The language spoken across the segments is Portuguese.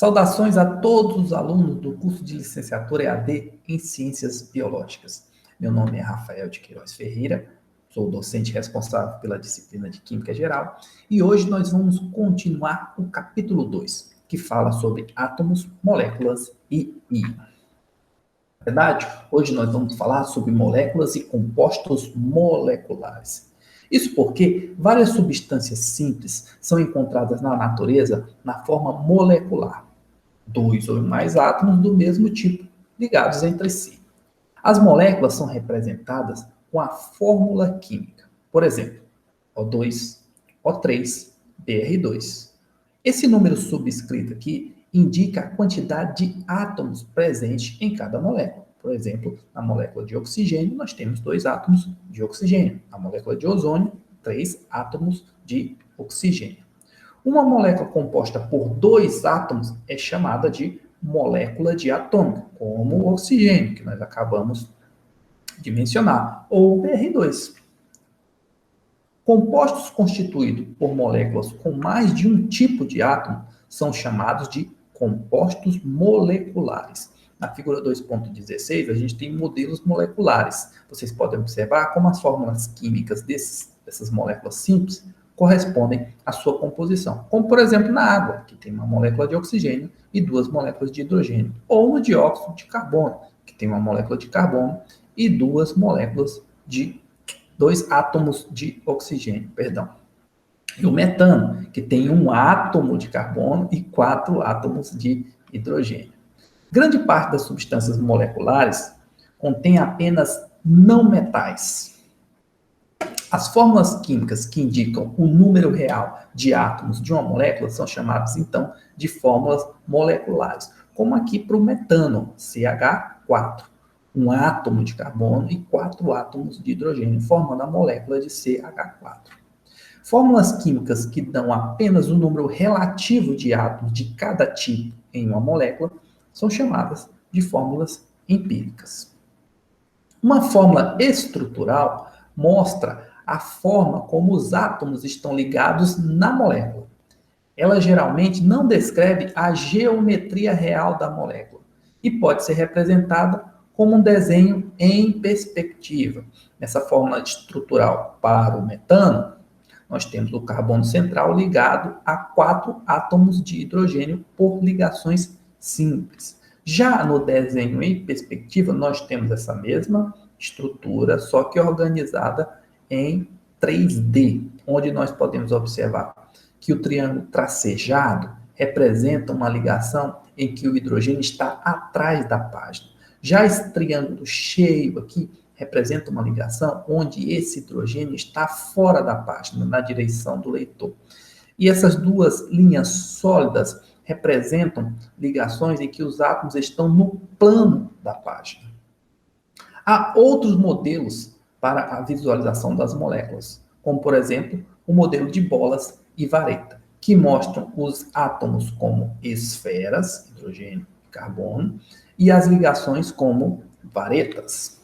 Saudações a todos os alunos do curso de licenciatura EAD em Ciências Biológicas. Meu nome é Rafael de Queiroz Ferreira, sou docente responsável pela disciplina de Química Geral e hoje nós vamos continuar o capítulo 2, que fala sobre átomos, moléculas e íons. Na verdade, hoje nós vamos falar sobre moléculas e compostos moleculares. Isso porque várias substâncias simples são encontradas na natureza na forma molecular. Dois ou mais átomos do mesmo tipo, ligados entre si. As moléculas são representadas com a fórmula química. Por exemplo, O2, O3, Br2. Esse número subscrito aqui indica a quantidade de átomos presentes em cada molécula. Por exemplo, na molécula de oxigênio, nós temos 2 átomos de oxigênio. Na molécula de ozônio, 3 átomos de oxigênio. Uma molécula composta por 2 átomos é chamada de molécula diatômica, como o oxigênio, que nós acabamos de mencionar, ou o Br2. Compostos constituídos por moléculas com mais de um tipo de átomo são chamados de compostos moleculares. Na figura 2.16, a gente tem modelos moleculares. Vocês podem observar como as fórmulas químicas dessas moléculas simples correspondem à sua composição. Como, por exemplo, na água, que tem uma molécula de oxigênio e 2 moléculas de hidrogênio. Ou no dióxido de carbono, que tem uma molécula de carbono e 2 moléculas de 2 átomos de oxigênio, perdão. E o metano, que tem 1 átomo de carbono e 4 átomos de hidrogênio. Grande parte das substâncias moleculares contém apenas não metais. As fórmulas químicas que indicam o número real de átomos de uma molécula são chamadas, então, de fórmulas moleculares. Como aqui para o metano, CH4. 1 átomo de carbono e 4 átomos de hidrogênio, formando a molécula de CH4. Fórmulas químicas que dão apenas o número relativo de átomos de cada tipo em uma molécula são chamadas de fórmulas empíricas. Uma fórmula estrutural mostra a forma como os átomos estão ligados na molécula. Ela geralmente não descreve a geometria real da molécula e pode ser representada como um desenho em perspectiva. Nessa fórmula estrutural para o metano, nós temos o carbono central ligado a 4 átomos de hidrogênio por ligações simples. Já no desenho em perspectiva, nós temos essa mesma estrutura, só que organizada em 3D, onde nós podemos observar que o triângulo tracejado representa uma ligação em que o hidrogênio está atrás da página. Já esse triângulo cheio aqui representa uma ligação onde esse hidrogênio está fora da página, na direção do leitor. E essas duas linhas sólidas representam ligações em que os átomos estão no plano da página. Há outros modelos para a visualização das moléculas, como, por exemplo, o modelo de bolas e vareta, que mostram os átomos como esferas, hidrogênio e carbono, e as ligações como varetas.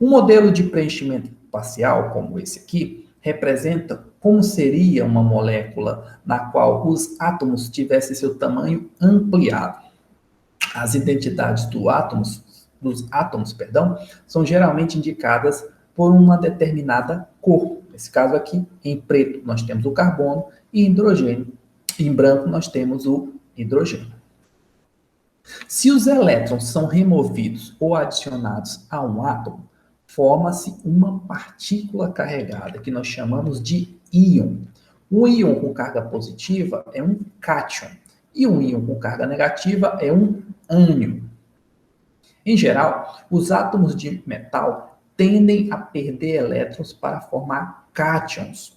Um modelo de preenchimento parcial, como esse aqui, representa como seria uma molécula na qual os átomos tivessem seu tamanho ampliado. As identidades dos átomos, são geralmente indicadas por uma determinada cor. Nesse caso aqui, em preto, nós temos o carbono e hidrogênio. Em branco, nós temos o hidrogênio. Se os elétrons são removidos ou adicionados a um átomo, forma-se uma partícula carregada, que nós chamamos de íon. Um íon com carga positiva é um cátion, e um íon com carga negativa é um ânion. Em geral, os átomos de metal tendem a perder elétrons para formar cátions.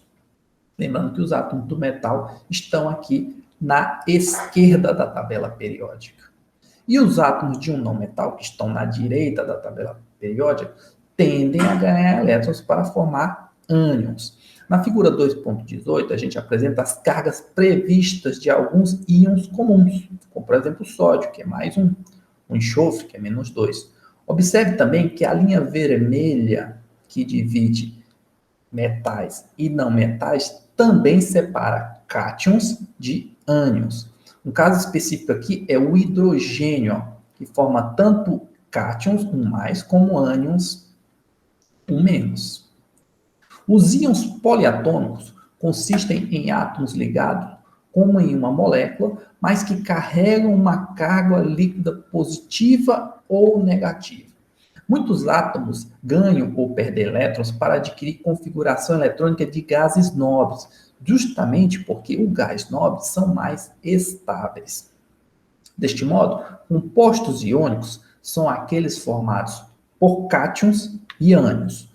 Lembrando que os átomos do metal estão aqui na esquerda da tabela periódica. E os átomos de um não metal, que estão na direita da tabela periódica, tendem a ganhar elétrons para formar ânions. Na figura 2.18, a gente apresenta as cargas previstas de alguns íons comuns, como, por exemplo, o sódio, que é mais 1, o enxofre, que é menos 2. Observe também que a linha vermelha, que divide metais e não metais, também separa cátions de ânions. Um caso específico aqui é o hidrogênio, ó, que forma tanto cátions, um mais, como ânions, um menos. Os íons poliatômicos consistem em átomos ligados como em uma molécula, mas que carregam uma carga líquida positiva ou negativa. Muitos átomos ganham ou perdem elétrons para adquirir configuração eletrônica de gases nobres, justamente porque os gases nobres são mais estáveis. Deste modo, compostos iônicos são aqueles formados por cátions e ânions.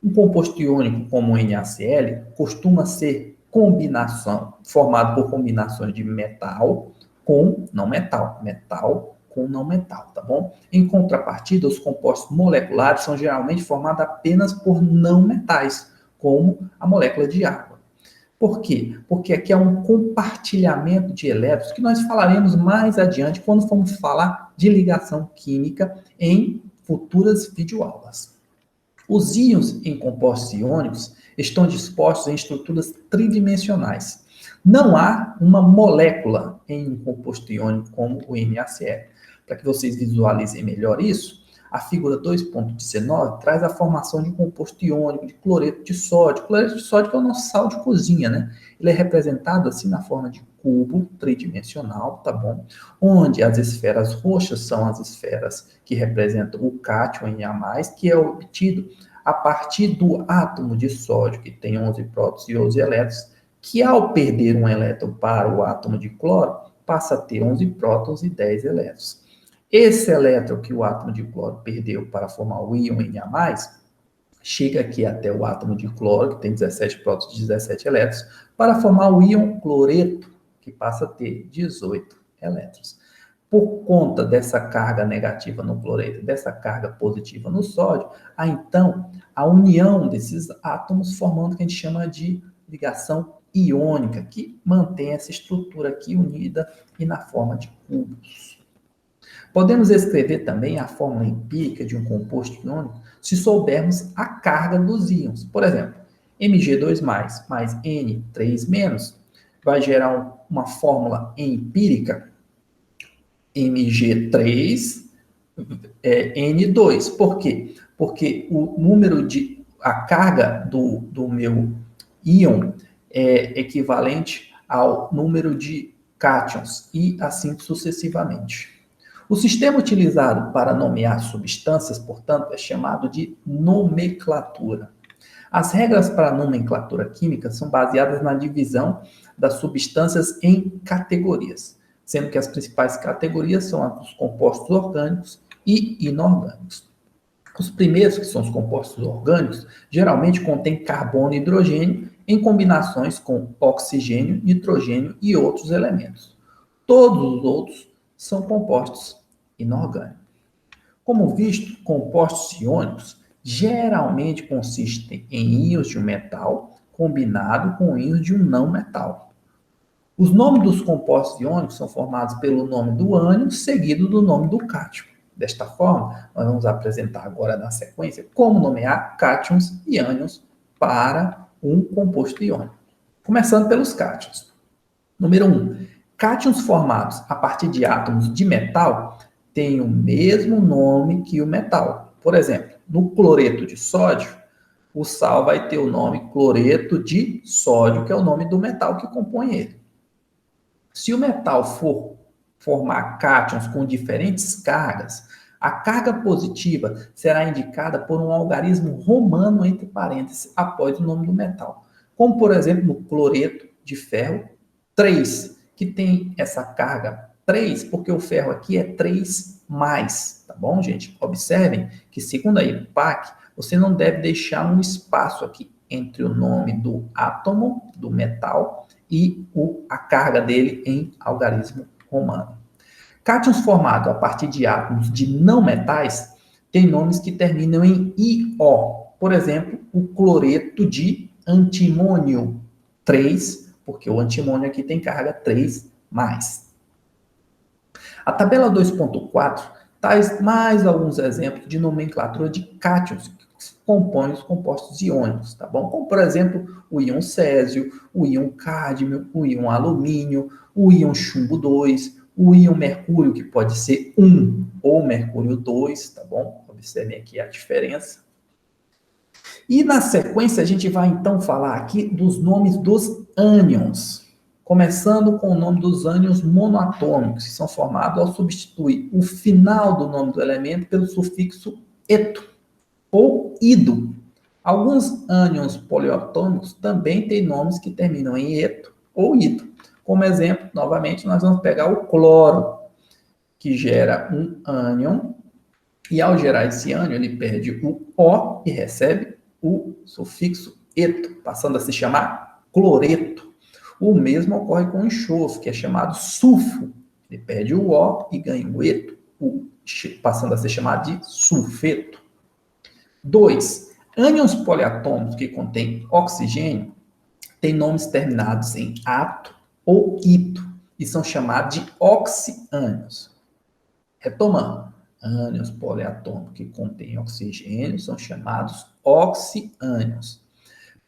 Um composto iônico como o NaCl costuma ser formado por combinações de metal com não metal, metal com não metal, tá bom? Em contrapartida, os compostos moleculares são geralmente formados apenas por não metais, como a molécula de água. Por quê? Porque aqui há um compartilhamento de elétrons que nós falaremos mais adiante quando formos falar de ligação química em futuras videoaulas. Os íons em compostos iônicos estão dispostos em estruturas tridimensionais. Não há uma molécula em um composto iônico como o NaCl. Para que vocês visualizem melhor isso, a figura 2.19 traz a formação de um composto iônico de cloreto de sódio. O cloreto de sódio é o nosso sal de cozinha, né? Ele é representado assim na forma de cubo tridimensional, tá bom? Onde as esferas roxas são as esferas que representam o cátion em Na+, que é obtido a partir do átomo de sódio, que tem 11 prótons e 11 elétrons, que ao perder um elétron para o átomo de cloro, passa a ter 11 prótons e 10 elétrons. Esse elétron que o átomo de cloro perdeu para formar o íon Na+, chega aqui até o átomo de cloro, que tem 17 prótons e 17 elétrons, para formar o íon cloreto, que passa a ter 18 elétrons. Por conta dessa carga negativa no cloreto, dessa carga positiva no sódio, há então a união desses átomos formando o que a gente chama de ligação iônica, que mantém essa estrutura aqui unida e na forma de cubos. Podemos escrever também a fórmula empírica de um composto iônico se soubermos a carga dos íons. Por exemplo, Mg2+, mais N3- vai gerar uma fórmula empírica Mg3 N2. Por quê? Porque a carga do meu íon é equivalente ao número de cátions e assim sucessivamente. O sistema utilizado para nomear substâncias, portanto, é chamado de nomenclatura. As regras para a nomenclatura química são baseadas na divisão das substâncias em categorias, sendo que as principais categorias são as dos compostos orgânicos e inorgânicos. Os primeiros, que são os compostos orgânicos, geralmente contêm carbono e hidrogênio em combinações com oxigênio, nitrogênio e outros elementos. Todos os outros são compostos inorgânicos. Como visto, compostos iônicos geralmente consistem em íons de um metal combinado com íons de um não metal. Os nomes dos compostos iônicos são formados pelo nome do ânion seguido do nome do cátion. Desta forma, nós vamos apresentar agora na sequência como nomear cátions e ânions para um composto iônico. Começando pelos cátions. Número 1. Cátions formados a partir de átomos de metal têm o mesmo nome que o metal. Por exemplo, no cloreto de sódio, o sal vai ter o nome cloreto de sódio, que é o nome do metal que compõe ele. Se o metal for formar cátions com diferentes cargas, a carga positiva será indicada por um algarismo romano entre parênteses após o nome do metal. Como, por exemplo, no cloreto de ferro 3, que tem essa carga 3, porque o ferro aqui é 3+, tá bom, gente? Observem que, segundo a IUPAC, você não deve deixar um espaço aqui entre o nome do átomo, do metal, e a carga dele em algarismo romano. Cátions formados a partir de átomos de não metais têm nomes que terminam em IO. Por exemplo, o cloreto de antimônio 3, porque o antimônio aqui tem carga 3+. A tabela 2.4 traz mais alguns exemplos de nomenclatura de cátions que compõem os compostos iônicos, tá bom? Como, por exemplo, o íon césio, o íon cádmio, o íon alumínio, o íon chumbo 2, o íon mercúrio, que pode ser 1 ou mercúrio 2, tá bom? Observem aqui a diferença. E na sequência, a gente vai então falar aqui dos nomes dos ânions. Começando com o nome dos ânions monoatômicos, que são formados ao substituir o final do nome do elemento pelo sufixo eto ou ido. Alguns ânions poliatômicos também têm nomes que terminam em eto ou ido. Como exemplo, novamente, nós vamos pegar o cloro, que gera um ânion, e ao gerar esse ânion, ele perde o O e recebe o sufixo eto, passando a se chamar cloreto. O mesmo ocorre com o enxofre, que é chamado sulfo. Ele perde o O e ganha o eto, passando a ser chamado de sulfeto. 2. Ânions poliatômicos que contêm oxigênio têm nomes terminados em ato ou ito e são chamados de oxiânions. Retomando, ânions poliatômicos que contêm oxigênio são chamados oxiânions.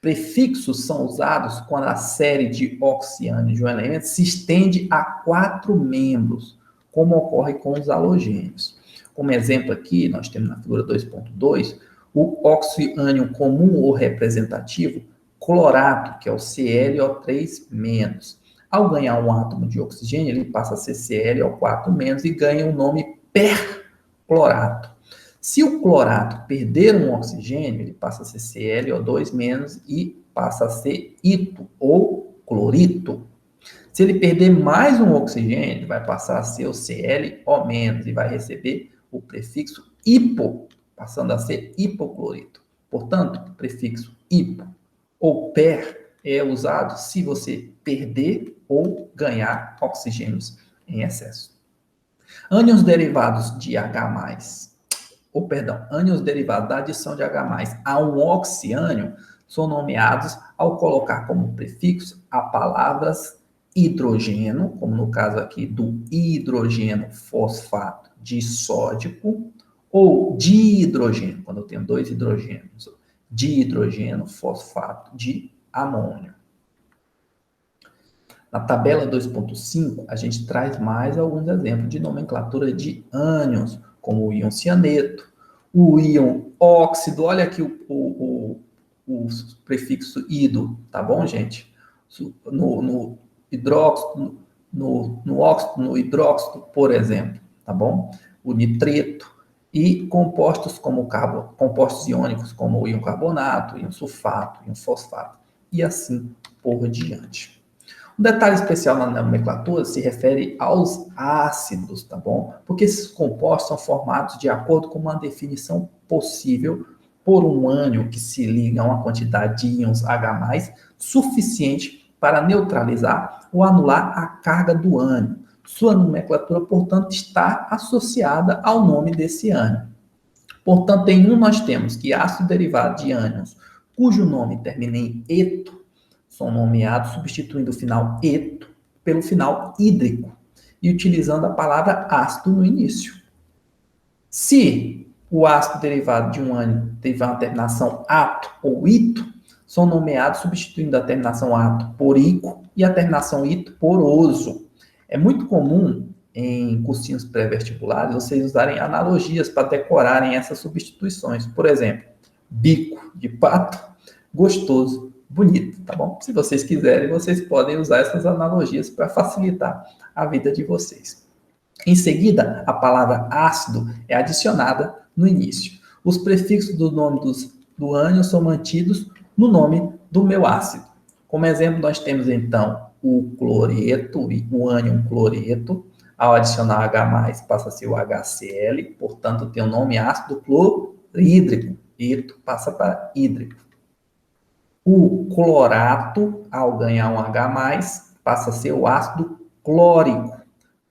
Prefixos são usados quando a série de oxiânions de um elemento se estende a 4 membros, como ocorre com os halogênios. Como exemplo aqui, nós temos na figura 2.2 o oxiânion comum ou representativo, clorato, que é o ClO3-. Ao ganhar um átomo de oxigênio, ele passa a ser ClO4- e ganha o nome perclorato. Se o clorato perder um oxigênio, ele passa a ser ClO2- e passa a ser ito ou clorito. Se ele perder mais um oxigênio, ele vai passar a ser o ClO- e vai receber o prefixo hipo, passando a ser hipoclorito. Portanto, o prefixo hipo ou per é usado se você perder ou ganhar oxigênios em excesso. Ânions derivados de H+, ânions derivados da adição de H+, a um oxiânion são nomeados ao colocar como prefixo a palavras hidrogênio, como no caso aqui do hidrogênio fosfato disódico, ou dihidrogênio, quando eu tenho 2 hidrogênios, dihidrogênio fosfato de amônio. Na tabela 2.5, a gente traz mais alguns exemplos de nomenclatura de ânions, como o íon cianeto, o íon óxido, olha aqui o prefixo ido, tá bom, gente? No hidróxido, no óxido, no hidróxido, por exemplo, tá bom? O nitreto e compostos compostos iônicos como o íon carbonato, o íon sulfato, o íon fosfato e assim por diante. Um detalhe especial na nomenclatura se refere aos ácidos, tá bom? Porque esses compostos são formados de acordo com uma definição possível por um ânion que se liga a uma quantidade de íons H+, suficiente para neutralizar ou anular a carga do ânion. Sua nomenclatura, portanto, está associada ao nome desse ânion. Portanto, em um nós temos que ácido derivado de ânions, cujo nome termina em eto, são nomeados substituindo o final eto pelo final hídrico e utilizando a palavra ácido no início. Se o ácido derivado de um ânion tiver uma terminação ato ou ito, são nomeados substituindo a terminação ato por ico e a terminação ito por oso. É muito comum em cursinhos pré-vestibulares vocês usarem analogias para decorarem essas substituições. Por exemplo, bico de pato, gostoso, bonito, tá bom? Se vocês quiserem, vocês podem usar essas analogias para facilitar a vida de vocês. Em seguida, a palavra ácido é adicionada no início. Os prefixos do nome do ânion são mantidos no nome do meu ácido. Como exemplo, nós temos então o cloreto, o ânion cloreto. Ao adicionar H+, passa a ser o HCl, portanto, tem o nome ácido clorídrico. Eto passa para hídrico. O clorato, ao ganhar um H+, passa a ser o ácido clórico.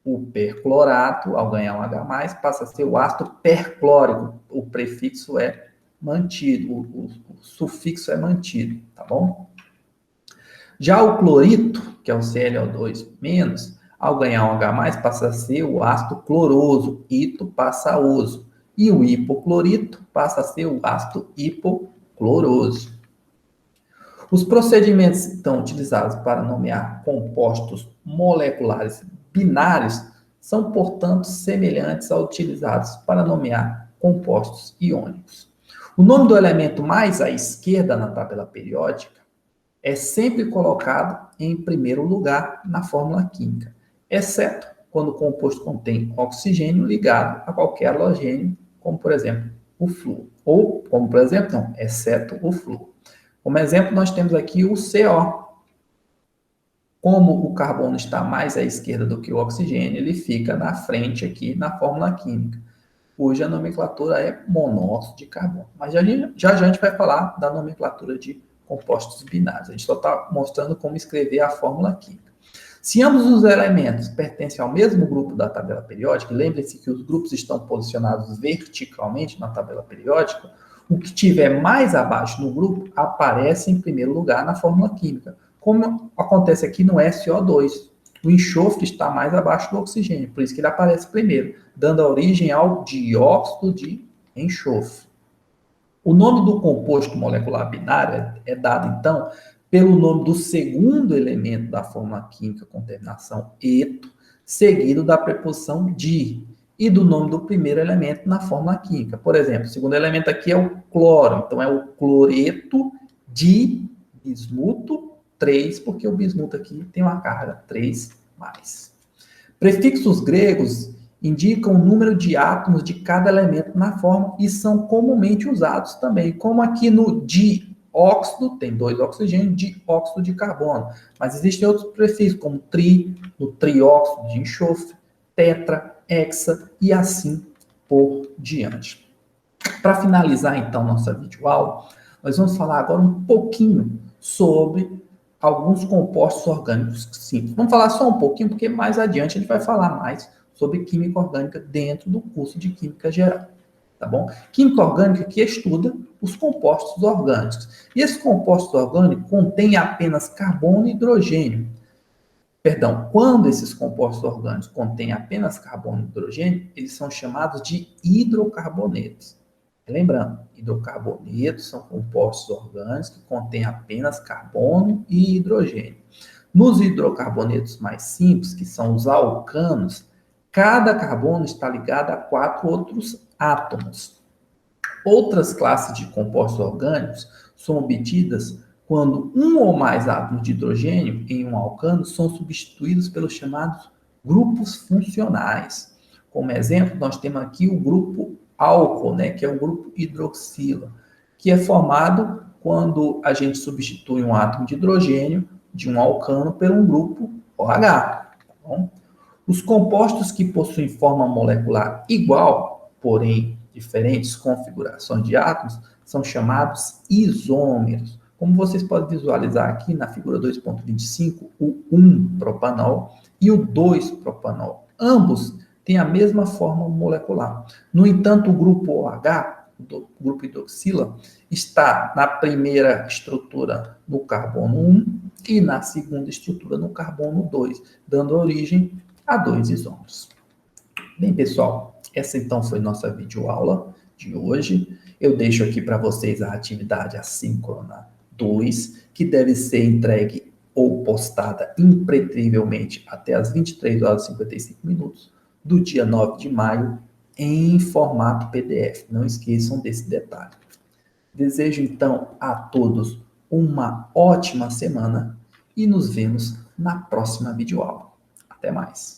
O perclorato, ao ganhar um H+, passa a ser o ácido perclórico. O prefixo é mantido, o sufixo é mantido, tá bom? Já o clorito, que é o ClO2-, ao ganhar um H+, passa a ser o ácido cloroso, ito passa a oso. E o hipoclorito passa a ser o ácido hipocloroso. Os procedimentos, então, utilizados para nomear compostos moleculares binários são, portanto, semelhantes aos utilizados para nomear compostos iônicos. O nome do elemento mais à esquerda na tabela periódica é sempre colocado em primeiro lugar na fórmula química, exceto quando o composto contém oxigênio ligado a qualquer halogênio, como, por exemplo, o flúor. Ou, como, por exemplo, não, exceto o flúor. Como exemplo, nós temos aqui o CO. Como o carbono está mais à esquerda do que o oxigênio, ele fica na frente aqui na fórmula química. Hoje a nomenclatura é monóxido de carbono. Mas já a gente vai falar da nomenclatura de compostos binários. A gente só está mostrando como escrever a fórmula química. Se ambos os elementos pertencem ao mesmo grupo da tabela periódica, lembre-se que os grupos estão posicionados verticalmente na tabela periódica, o que tiver mais abaixo no grupo aparece em primeiro lugar na fórmula química, como acontece aqui no SO2. O enxofre está mais abaixo do oxigênio, por isso que ele aparece primeiro, dando origem ao dióxido de enxofre. O nome do composto molecular binário é dado, então, pelo nome do segundo elemento da fórmula química com terminação eto, seguido da preposição di, e do nome do primeiro elemento na fórmula química. Por exemplo, o segundo elemento aqui é o cloro, então é o cloreto de bismuto 3, porque o bismuto aqui tem uma carga 3+. Prefixos gregos indicam o número de átomos de cada elemento na fórmula e são comumente usados também, como aqui no dióxido, tem 2 oxigênios, dióxido de carbono. Mas existem outros prefixos, como tri, no trióxido de enxofre, tetra, hexa e assim por diante. Para finalizar, então, nossa videoaula, nós vamos falar agora um pouquinho sobre alguns compostos orgânicos simples. Vamos falar só um pouquinho, porque mais adiante a gente vai falar mais sobre química orgânica dentro do curso de Química Geral, tá bom? Química orgânica que estuda os compostos orgânicos. E esses compostos orgânicos contêm apenas carbono e hidrogênio. Perdão, quando esses compostos orgânicos contêm apenas carbono e hidrogênio, eles são chamados de hidrocarbonetos. Lembrando, hidrocarbonetos são compostos orgânicos que contêm apenas carbono e hidrogênio. Nos hidrocarbonetos mais simples, que são os alcanos, cada carbono está ligado a 4 outros átomos. Outras classes de compostos orgânicos são obtidas quando um ou mais átomos de hidrogênio em um alcano são substituídos pelos chamados grupos funcionais. Como exemplo, nós temos aqui o grupo álcool, né, que é o grupo hidroxila, que é formado quando a gente substitui um átomo de hidrogênio de um alcano por um grupo OH. Tá bom? Os compostos que possuem forma molecular igual, porém diferentes configurações de átomos, são chamados isômeros. Como vocês podem visualizar aqui na figura 2.25, o 1-propanol e o 2-propanol. Ambos têm a mesma forma molecular. No entanto, o grupo OH, o grupo hidroxila, está na primeira estrutura no carbono 1 e na segunda estrutura no carbono 2, dando origem a 2 isômeros. Bem, pessoal, essa então foi nossa videoaula de hoje. Eu deixo aqui para vocês a atividade assíncrona 2, que deve ser entregue ou postada impreterivelmente até as 23h55 do dia 9 de maio em formato PDF. Não esqueçam desse detalhe. Desejo então a todos uma ótima semana e nos vemos na próxima videoaula. Até mais.